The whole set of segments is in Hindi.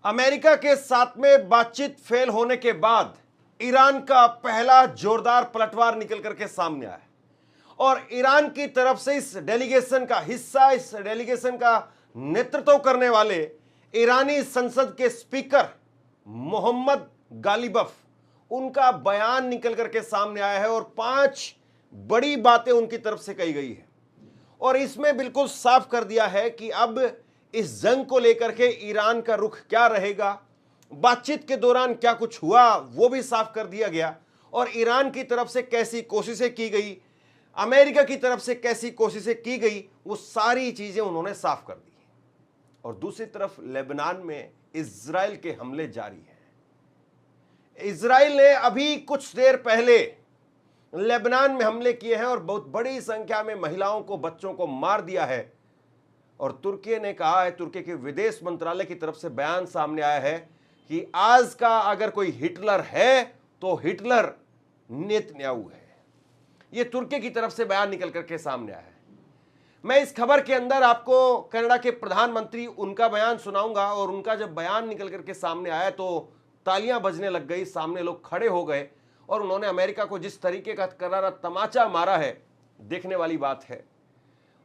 अमेरिका के साथ में बातचीत फेल होने के बाद ईरान का पहला जोरदार पलटवार निकल करके सामने आया और ईरान की तरफ से इस डेलीगेशन का हिस्सा, इस डेलीगेशन का नेतृत्व करने वाले ईरानी संसद के स्पीकर मोहम्मद गालिबफ, उनका बयान निकल करके सामने आया है और 5 बड़ी बातें उनकी तरफ से कही गई है और इसमें बिल्कुल साफ कर दिया है कि अब इस जंग को लेकर के ईरान का रुख क्या रहेगा। बातचीत के दौरान क्या कुछ हुआ वो भी साफ कर दिया गया और ईरान की तरफ से कैसी कोशिशें की गई, अमेरिका की तरफ से कैसी कोशिशें की गई, वो सारी चीजें उन्होंने साफ कर दी। और दूसरी तरफ लेबनान में इजराइल के हमले जारी हैं। इजराइल ने अभी कुछ देर पहले लेबनान में हमले किए हैं और बहुत बड़ी संख्या में महिलाओं को, बच्चों को मार दिया है। और तुर्की ने कहा है, तुर्की के विदेश मंत्रालय की तरफ से बयान सामने आया है कि आज का अगर कोई हिटलर है तो हिटलर नेतन्याहू है। यह तुर्की की तरफ से बयान निकल करके सामने आया है। मैं इस खबर के अंदर आपको कनाडा के प्रधानमंत्री उनका बयान सुनाऊंगा और उनका जब बयान निकल करके सामने आया तो तालियां बजने लग गई, सामने लोग खड़े हो गए और उन्होंने अमेरिका को जिस तरीके का करारा तमाचा मारा है, देखने वाली बात है।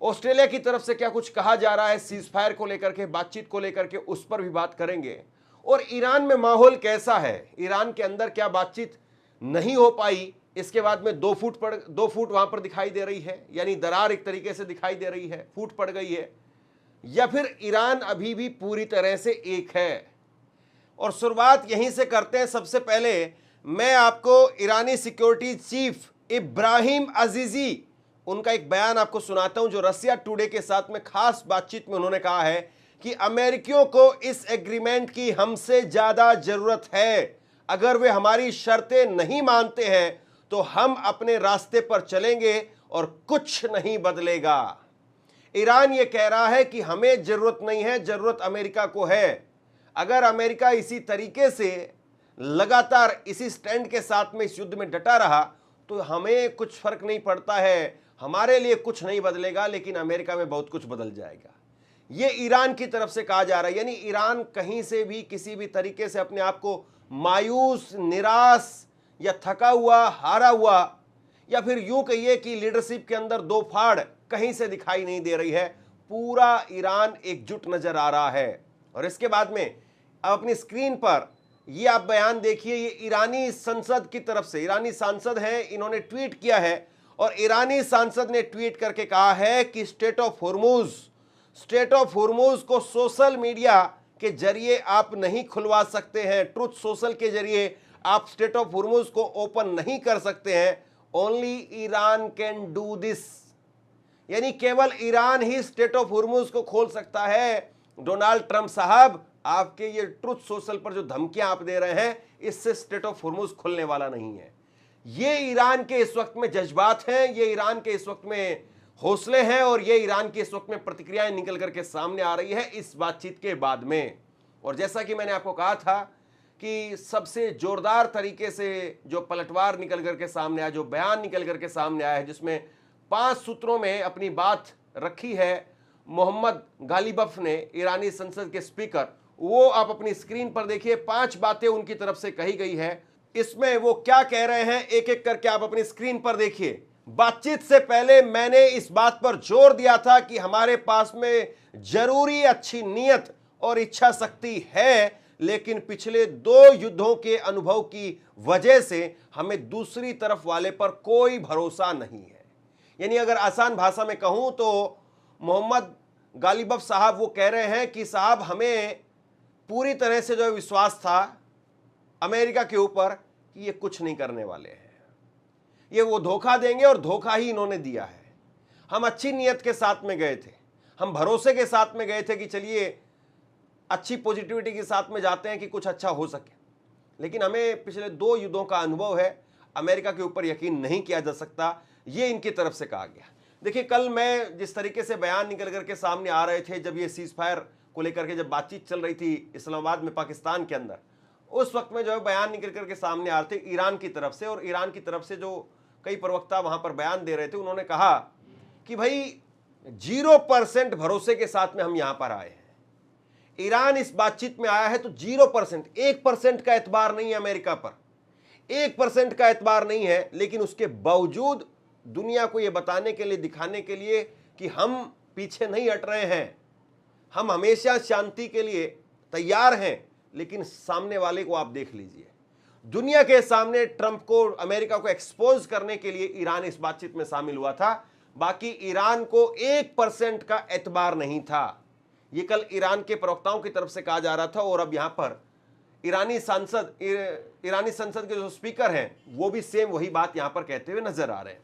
ऑस्ट्रेलिया की तरफ से क्या कुछ कहा जा रहा है सीज फायर को लेकर के, बातचीत को लेकर के, उस पर भी बात करेंगे। और ईरान में माहौल कैसा है, ईरान के अंदर क्या बातचीत नहीं हो पाई, इसके बाद में 2 फुट वहां पर दिखाई दे रही है, यानी दरार एक तरीके से दिखाई दे रही है, फूट पड़ गई है, या फिर ईरान अभी भी पूरी तरह से एक है। और शुरुआत यहीं से करते हैं। सबसे पहले मैं आपको ईरानी सिक्योरिटी चीफ इब्राहिम अजीजी, उनका एक बयान आपको सुनाता हूं जो रसिया टुडे के साथ में खास बातचीत में उन्होंने कहा है कि अमेरिकियों को इस एग्रीमेंट की हमसे ज्यादा जरूरत है। अगर वे हमारी शर्तें नहीं मानते हैं तो हम अपने रास्ते पर चलेंगे और कुछ नहीं बदलेगा। ईरान ये कह रहा है कि हमें जरूरत नहीं है, जरूरत अमेरिका को है। अगर अमेरिका इसी तरीके से लगातार इसी स्टैंड के साथ में इस युद्ध में डटा रहा तो हमें कुछ फर्क नहीं पड़ता है, हमारे लिए कुछ नहीं बदलेगा, लेकिन अमेरिका में बहुत कुछ बदल जाएगा। ये ईरान की तरफ से कहा जा रहा है। यानी ईरान कहीं से भी किसी भी तरीके से अपने आप को मायूस, निराश या थका हुआ, हारा हुआ, या फिर यूं कहिए कि लीडरशिप के अंदर 2 फाड़ कहीं से दिखाई नहीं दे रही है। पूरा ईरान एकजुट नजर आ रहा है। और इसके बाद में अब अपनी स्क्रीन पर ये आप बयान देखिए। ये ईरानी संसद की तरफ से, ईरानी सांसद हैं, इन्होंने ट्वीट किया है और ईरानी सांसद ने ट्वीट करके कहा है कि स्टेट ऑफ होर्मुज को सोशल मीडिया के जरिए आप नहीं खुलवा सकते हैं। ट्रुथ सोशल के जरिए आप स्टेट ऑफ होर्मुज को ओपन नहीं कर सकते हैं। Only Iran can do this, यानी केवल Iran he state of Hormuz को खोल सकता है। डोनाल्ड ट्रंप साहब, आपके ये ट्रुथ सोशल पर जो धमकियां आप दे रहे हैं, इससे स्टेट ऑफ होर्मुज खुलने वाला नहीं है। ये ईरान के इस वक्त में जज्बात हैं, ये ईरान के इस वक्त में हौसले हैं और ये ईरान की इस वक्त में प्रतिक्रियाएं निकल करके सामने आ रही है इस बातचीत के बाद में। और जैसा कि मैंने आपको कहा था कि सबसे जोरदार तरीके से जो पलटवार निकल करके सामने आया, जो बयान निकल करके सामने आया है, जिसमें 5 सूत्रों में अपनी बात रखी है मोहम्मद गालिबफ ने, ईरानी संसद के स्पीकर, वो आप अपनी स्क्रीन पर देखिए। 5 बातें उनकी तरफ से कही गई है। इसमें वो क्या कह रहे हैं एक एक करके आप अपनी स्क्रीन पर देखिए। बातचीत से पहले मैंने इस बात पर जोर दिया था कि हमारे पास में जरूरी अच्छी नीयत और इच्छा शक्ति है, लेकिन पिछले 2 युद्धों के अनुभव की वजह से हमें दूसरी तरफ वाले पर कोई भरोसा नहीं है। यानी अगर आसान भाषा में कहूं तो मोहम्मद गालिबफ साहब वो कह रहे हैं कि साहब, हमें पूरी तरह से जो विश्वास था अमेरिका के ऊपर कि ये कुछ नहीं करने वाले हैं, ये वो धोखा देंगे और धोखा ही इन्होंने दिया है। हम अच्छी नीयत के साथ में गए थे, हम भरोसे के साथ में गए थे कि चलिए अच्छी पॉजिटिविटी के साथ में जाते हैं कि कुछ अच्छा हो सके, लेकिन हमें पिछले 2 युद्धों का अनुभव है, अमेरिका के ऊपर यकीन नहीं किया जा सकता, ये इनकी तरफ से कहा गया। देखिए, कल मैं जिस तरीके से बयान निकल करके सामने आ रहे थे, जब ये सीज फायर को लेकर के जब बातचीत चल रही थी इस्लामाबाद में, पाकिस्तान के अंदर, उस वक्त में जो है बयान निकल करके सामने आ रहे थे ईरान की तरफ से, और ईरान की तरफ से जो कई प्रवक्ता वहां पर बयान दे रहे थे, उन्होंने कहा कि भाई 0% भरोसे के साथ में हम यहां पर आए हैं। ईरान इस बातचीत में आया है तो 0%, 1% का एतबार नहीं है अमेरिका पर, 1% का एतबार नहीं है। लेकिन उसके बावजूद दुनिया को यह बताने के लिए, दिखाने के लिए कि हम पीछे नहीं हट रहे हैं, हम हमेशा शांति के लिए तैयार हैं। लेकिन सामने वाले को आप देख लीजिए, दुनिया के सामने ट्रंप को, अमेरिका को एक्सपोज करने के लिए ईरान इस बातचीत में शामिल हुआ था। बाकी ईरान को 1% का एतबार नहीं था। यह कल ईरान के प्रवक्ताओं की तरफ से कहा जा रहा था। और अब यहां पर ईरानी संसद के जो स्पीकर हैं वो भी सेम वही बात यहां पर कहते हुए नजर आ रहे हैं।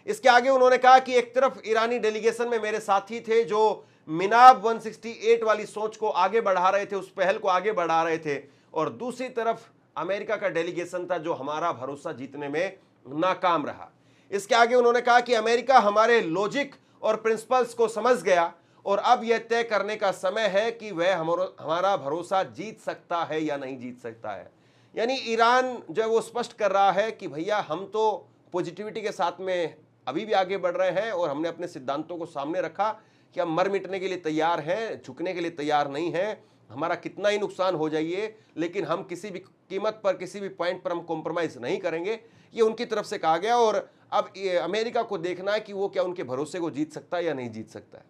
इसके आगे उन्होंने कहा कि एक तरफ ईरानी डेलीगेशन में मेरे साथी थे जो मिनाब 168 वाली सोच को आगे बढ़ा रहे थे, उस पहल को आगे बढ़ा रहे थे, और दूसरी तरफ अमेरिका का डेलीगेशन था जो हमारा भरोसा जीतने में नाकाम रहा। इसके आगे उन्होंने कहा कि अमेरिका हमारे लॉजिक और प्रिंसिपल्स को समझ गया और अब यह तय करने का समय है कि वह हमारा भरोसा जीत सकता है या नहीं जीत सकता है। यानी ईरान जो है वो स्पष्ट कर रहा है कि भैया हम तो पॉजिटिविटी के साथ में अभी भी आगे बढ़ रहे हैं और हमने अपने सिद्धांतों को सामने रखा कि हम मर मिटने के लिए तैयार हैं, झुकने के लिए तैयार नहीं हैं। हमारा कितना ही नुकसान हो जाइए, लेकिन हम किसी भी कीमत पर, किसी भी पॉइंट पर हम कॉम्प्रोमाइज नहीं करेंगे। ये उनकी तरफ से कहा गया। और अब अमेरिका को देखना है कि वो क्या उनके भरोसे को जीत सकता है या नहीं जीत सकता है।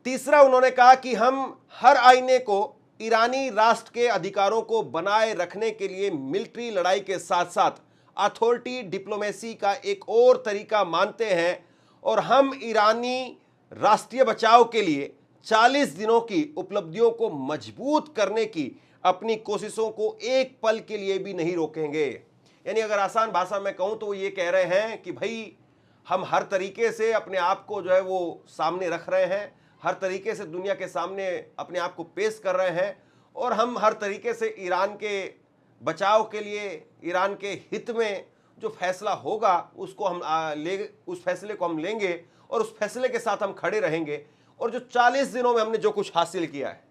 तीसरा उन्होंने कहा कि हम हर आईने को ईरानी राष्ट्र के अधिकारों को बनाए रखने के लिए मिलिट्री लड़ाई के साथ साथ अथॉरिटी डिप्लोमेसी का एक और तरीका मानते हैं और हम ईरानी राष्ट्रीय बचाव के लिए 40 दिनों की उपलब्धियों को मजबूत करने की अपनी कोशिशों को एक पल के लिए भी नहीं रोकेंगे। यानी अगर आसान भाषा में कहूं तो वो ये कह रहे हैं कि भाई हम हर तरीके से अपने आप को जो है वो सामने रख रहे हैं, हर तरीके से दुनिया के सामने अपने आप को पेश कर रहे हैं, और हम हर तरीके से ईरान के बचाव के लिए, ईरान के हित में जो फैसला होगा उसको हम उस फैसले को हम लेंगे और उस फैसले के साथ हम खड़े रहेंगे। और जो 40 दिनों में हमने जो कुछ हासिल किया है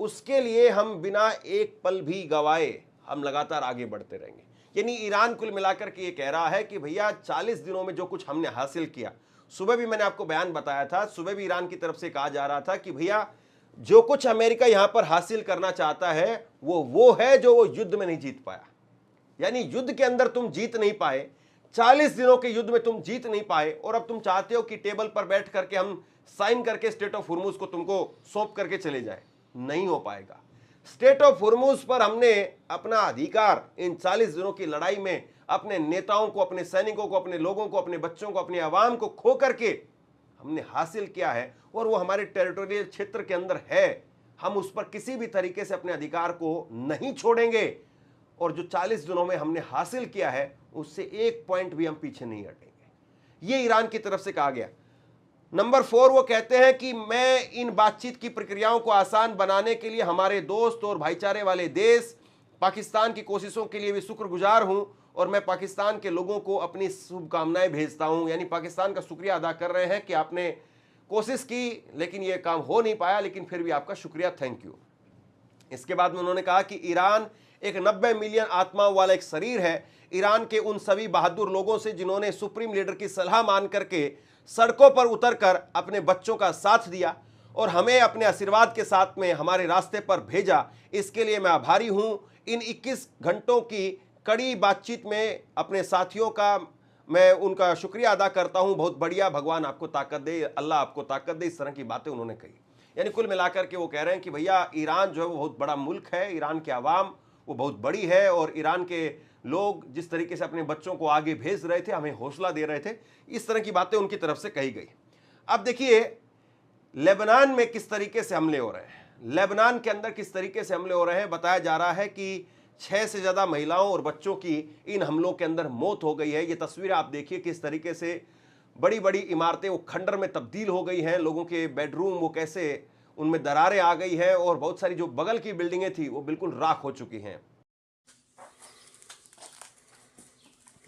उसके लिए हम बिना एक पल भी गवाए हम लगातार आगे बढ़ते रहेंगे। यानी ईरान कुल मिलाकर के ये कह रहा है कि भैया 40 दिनों में जो कुछ हमने हासिल किया, सुबह भी मैंने आपको बयान बताया था, सुबह भी ईरान की तरफ से कहा जा रहा था कि भैया जो कुछ अमेरिका यहां पर हासिल करना चाहता है वो है जो वो युद्ध में नहीं जीत पाया। यानी युद्ध के अंदर तुम जीत नहीं पाए, 40 दिनों के युद्ध में तुम जीत नहीं पाए, और अब तुम चाहते हो कि टेबल पर बैठ करके हम साइन करके स्टेट ऑफ हुर्मुज को तुमको सौंप करके चले जाए। नहीं हो पाएगा। स्टेट ऑफ हुर्मुज पर हमने अपना अधिकार इन 40 दिनों की लड़ाई में अपने नेताओं को, अपने सैनिकों को, अपने लोगों को, अपने बच्चों को, अपने आवाम को खो करके हमने हासिल किया है, और वो हमारे टेरिटोरियल क्षेत्र के अंदर है। हम उस पर किसी भी तरीके से अपने अधिकार को नहीं छोड़ेंगे, और जो 40 दिनों में हमने हासिल किया है उससे एक पॉइंट भी हम पीछे नहीं हटेंगे। ये ईरान की तरफ से कहा गया। नंबर 4 वो कहते हैं कि मैं इन बातचीत की प्रक्रियाओं को आसान बनाने के लिए हमारे दोस्त और भाईचारे वाले देश पाकिस्तान की कोशिशों के लिए भी शुक्रगुजार हूं, और मैं पाकिस्तान के लोगों को अपनी शुभकामनाएं भेजता हूं। यानी पाकिस्तान का शुक्रिया अदा कर रहे हैं कि आपने कोशिश की लेकिन यह काम हो नहीं पाया, लेकिन फिर भी आपका शुक्रिया, थैंक यू। इसके बाद में उन्होंने कहा कि ईरान एक 90 मिलियन आत्माओं वाला एक शरीर है। ईरान के उन सभी बहादुर लोगों से जिन्होंने सुप्रीम लीडर की सलाह मान करके सड़कों पर उतरकर अपने बच्चों का साथ दिया और हमें अपने आशीर्वाद के साथ में हमारे रास्ते पर भेजा, इसके लिए मैं आभारी हूं। इन 21 घंटों की कड़ी बातचीत में अपने साथियों का मैं उनका शुक्रिया अदा करता हूं। बहुत बढ़िया, भगवान आपको ताकत दे, अल्लाह आपको ताकत दे। इस तरह की बातें उन्होंने कही। यानी कुल मिलाकर के वो कह रहे हैं कि भैया ईरान जो है वो बहुत बड़ा मुल्क है, ईरान की आवाम वो बहुत बड़ी है, और ईरान के लोग जिस तरीके से अपने बच्चों को आगे भेज रहे थे, हमें हौसला दे रहे थे, इस तरह की बातें उनकी तरफ से कही गई। अब देखिए लेबनान में किस तरीके से हमले हो रहे हैं, लेबनान के अंदर किस तरीके से हमले हो रहे हैं। बताया जा रहा है कि 6 से ज़्यादा महिलाओं और बच्चों की इन हमलों के अंदर मौत हो गई है। ये तस्वीरें आप देखिए किस तरीके से बड़ी बड़ी इमारतें वो खंडर में तब्दील हो गई हैं, लोगों के बेडरूम वो कैसे उनमें दरारें आ गई हैं, और बहुत सारी जो बगल की बिल्डिंगें थी वो बिल्कुल राख हो चुकी हैं।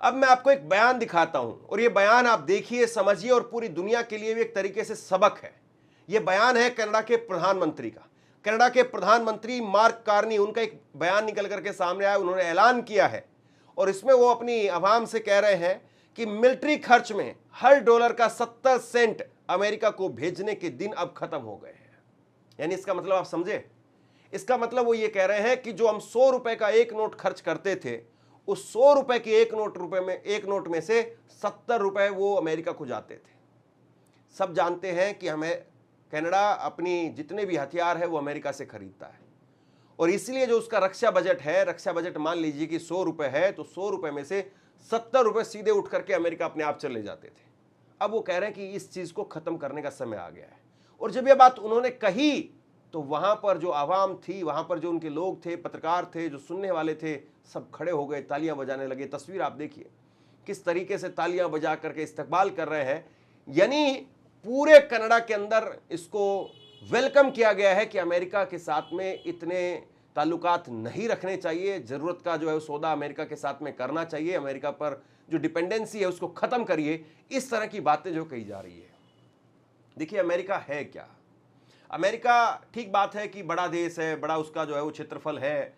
अब मैं आपको एक बयान दिखाता हूं और ये बयान आप देखिए, समझिए और पूरी दुनिया के लिए भी एक तरीके से सबक है। ये बयान है कनाडा के प्रधानमंत्री का। कनाडा के प्रधानमंत्री मार्क कार्नी, उनका एक बयान निकल करके सामने आया, उन्होंने ऐलान किया है और इसमें वो अपनी आवाम से कह रहे हैं कि मिलिट्री खर्च में हर डॉलर का 70 सेंट अमेरिका को भेजने के दिन अब खत्म हो गए हैं। यानी इसका मतलब आप समझे, इसका मतलब वो ये कह रहे हैं कि जो हम 100 रुपए का एक नोट खर्च करते थे, उस 100 रुपए के एक नोट में से 70 रुपए वो अमेरिका को जाते थे। सब जानते हैं कि हमें कनाडा अपनी जितने भी हथियार है वो अमेरिका से खरीदता है और इसलिए जो उसका रक्षा बजट है, रक्षा बजट मान लीजिए कि 100 रुपए है, तो 100 रुपए में से 70 रुपए सीधे उठ करके अमेरिका अपने आप चले जाते थे। अब वो कह रहे हैं कि इस चीज को खत्म करने का समय आ गया है। और जब ये बात उन्होंने कही तो वहां पर जो आवाम थी, वहां पर जो उनके लोग थे, पत्रकार थे, जो सुनने वाले थे, सब खड़े हो गए, तालियां बजाने लगे। तस्वीर आप देखिए किस तरीके से तालियां बजा करके इस्तकबाल कर रहे हैं। यानी पूरे कनाडा के अंदर इसको वेलकम किया गया है कि अमेरिका के साथ में इतने ताल्लुकात नहीं रखने चाहिए, जरूरत का जो है सौदा अमेरिका के साथ में करना चाहिए, अमेरिका पर जो डिपेंडेंसी है उसको खत्म करिए। इस तरह की बातें जो कही जा रही है। देखिए अमेरिका है क्या? अमेरिका, ठीक बात है कि बड़ा देश है, बड़ा उसका जो है वो क्षेत्रफल है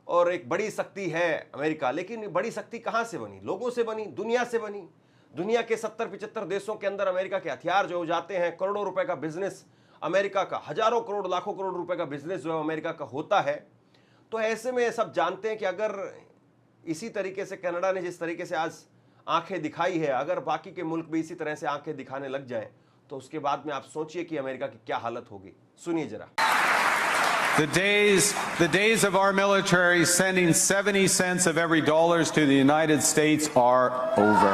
और एक बड़ी शक्ति है अमेरिका, लेकिन बड़ी शक्ति कहां से बनी? लोगों से बनी, दुनिया से बनी। दुनिया के 70-75 देशों के अंदर अमेरिका के हथियार जो जाते हैं, करोड़ों रुपए का बिजनेस अमेरिका का, हजारों करोड़ लाखों करोड़ रुपए का बिजनेस जो है अमेरिका का होता है। तो ऐसे में सब जानते हैं कि अगर इसी तरीके से कनाडा ने जिस तरीके से आज आंखें दिखाई है, अगर बाकी के मुल्क भी इसी तरह से आंखें दिखाने लग जाएं, तो उसके बाद में आप सोचिए कि अमेरिका की क्या हालत होगी। सुनिए जरा। The days of our military sending 70 cents of every dollars to the United States are over.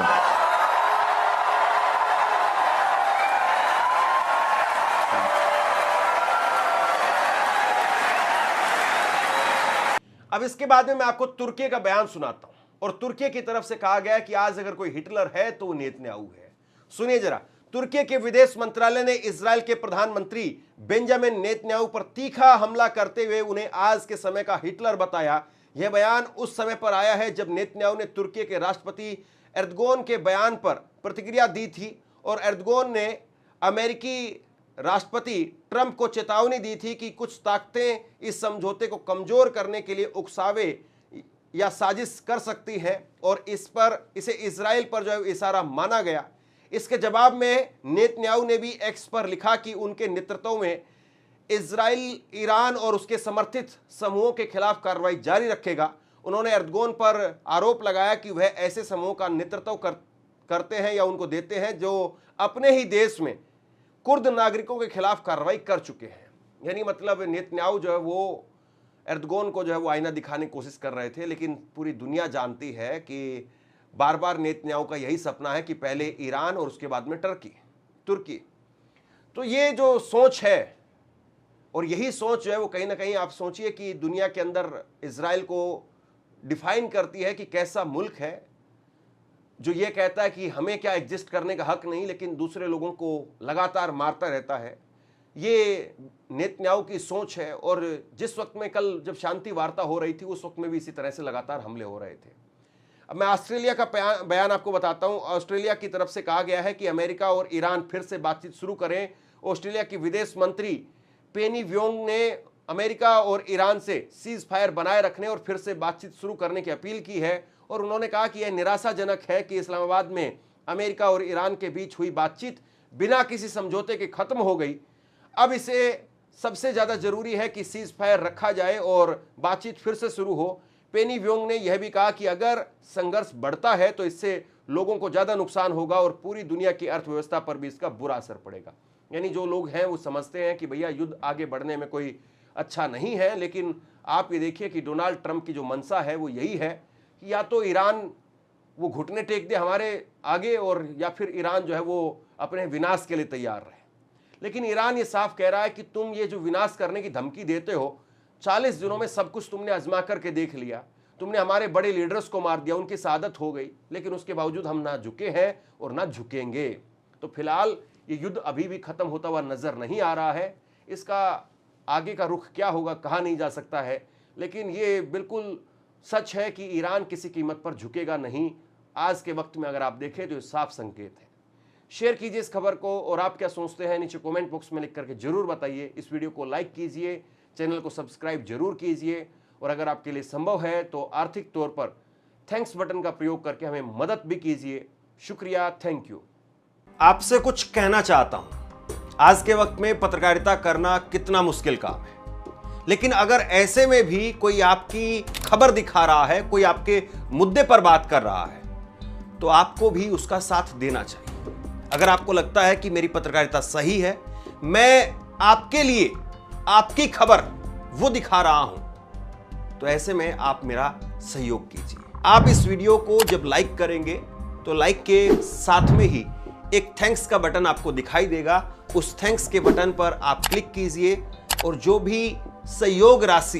अब इसके बाद में मैं आपको तुर्की का बयान सुनाता हूं और तुर्की की तरफ से कहा गया है कि आज अगर कोई हिटलर है तो वो नेतन्याहू है। सुनिए जरा। तुर्की के विदेश मंत्रालय ने इजराइल के प्रधानमंत्री बेंजामिन नेतन्याहू पर तीखा हमला करते हुए उन्हें आज के समय का हिटलर बताया। यह बयान उस समय पर आया है जब नेतन्याहू ने तुर्की के राष्ट्रपति एर्दोगन के बयान पर प्रतिक्रिया दी थी और एर्दोगन ने अमेरिकी राष्ट्रपति ट्रंप को चेतावनी दी थी कि कुछ ताकतें इस समझौते को कमजोर करने के लिए उकसावे या साजिश कर सकती हैं और इसे इजराइल पर जो है इशारा माना गया। इसके जवाब में नेतन्याहू ने भी एक्स पर लिखा कि उनके नेतृत्व में इजराइल ईरान और उसके समर्थित समूहों के खिलाफ कार्रवाई जारी रखेगा। उन्होंने एर्दोगन पर आरोप लगाया कि वह ऐसे समूहों का नेतृत्व करते हैं या उनको देते हैं जो अपने ही देश में कुर्द नागरिकों के खिलाफ कार्रवाई कर चुके हैं। यानी मतलब नेतन्याहू जो है वो एर्दोगन को जो है वो आईना दिखाने की कोशिश कर रहे थे, लेकिन पूरी दुनिया जानती है कि बार बार नेतन्याहू का यही सपना है कि पहले ईरान और उसके बाद में तुर्की। तो ये जो सोच है और यही सोच जो है वो कहीं ना कहीं आप सोचिए कि दुनिया के अंदर इजराइल को डिफाइन करती है कि कैसा मुल्क है जो ये कहता है कि हमें क्या एग्जिस्ट करने का हक नहीं, लेकिन दूसरे लोगों को लगातार मारता रहता है। ये नेतन्याहू की सोच है और जिस वक्त में कल जब शांति वार्ता हो रही थी उस वक्त में भी इसी तरह से लगातार हमले हो रहे थे। अब मैं ऑस्ट्रेलिया का बयान आपको बताता हूं। ऑस्ट्रेलिया की तरफ से कहा गया है कि अमेरिका और ईरान फिर से बातचीत शुरू करें। ऑस्ट्रेलिया की विदेश मंत्री पेनी व्योंग ने अमेरिका और ईरान से सीज फायर बनाए रखने और फिर से बातचीत शुरू करने की अपील की है और उन्होंने कहा कि यह निराशाजनक है कि इस्लामाबाद में अमेरिका और ईरान के बीच हुई बातचीत बिना किसी समझौते के खत्म हो गई। अब इसे सबसे ज्यादा जरूरी है कि सीज फायर रखा जाए और बातचीत फिर से शुरू हो। पेनी व्योंग ने यह भी कहा कि अगर संघर्ष बढ़ता है तो इससे लोगों को ज्यादा नुकसान होगा और पूरी दुनिया की अर्थव्यवस्था पर भी इसका बुरा असर पड़ेगा। यानी जो लोग हैं वो समझते हैं कि भैया युद्ध आगे बढ़ने में कोई अच्छा नहीं है, लेकिन आप ये देखिए कि डोनाल्ड ट्रंप की जो मंशा है वो यही है कि या तो ईरान वो घुटने टेक दे हमारे आगे और या फिर ईरान जो है वो अपने विनाश के लिए तैयार रहे। लेकिन ईरान ये साफ कह रहा है कि तुम ये जो विनाश करने की धमकी देते हो, 40 दिनों में सब कुछ तुमने आजमा करके देख लिया, तुमने हमारे बड़े लीडर्स को मार दिया, उनकी शहादत हो गई, लेकिन उसके बावजूद हम ना झुके हैं और ना झुकेंगे। तो फिलहाल ये युद्ध अभी भी खत्म होता हुआ नजर नहीं आ रहा है। इसका आगे का रुख क्या होगा कहा नहीं जा सकता है, लेकिन ये बिल्कुल सच है कि ईरान किसी कीमत पर झुकेगा नहीं। आज के वक्त में अगर आप देखें तो ये साफ संकेत है। शेयर कीजिए इस खबर को, और आप क्या सोचते हैं नीचे कमेंट बॉक्स में लिख करके जरूर बताइए। इस वीडियो को लाइक कीजिए, चैनल को सब्सक्राइब जरूर कीजिए, और अगर आपके लिए संभव है तो आर्थिक तौर पर थैंक्स बटन का प्रयोग करके हमें मदद भी कीजिए। शुक्रिया, थैंक यू। आपसे कुछ कहना चाहता हूं। आज के वक्त में पत्रकारिता करना कितना मुश्किल काम है, लेकिन अगर ऐसे में भी कोई आपकी खबर दिखा रहा है, कोई आपके मुद्दे पर बात कर रहा है, तो आपको भी उसका साथ देना चाहिए। अगर आपको लगता है कि मेरी पत्रकारिता सही है, मैं आपके लिए आपकी खबर वो दिखा रहा हूं, तो ऐसे में आप मेरा सहयोग कीजिए। आप इस वीडियो को जब लाइक करेंगे तो लाइक के साथ में ही एक थैंक्स का बटन आपको दिखाई देगा। उस थैंक्स के बटन पर आप क्लिक कीजिए, और जो भी सहयोग राशि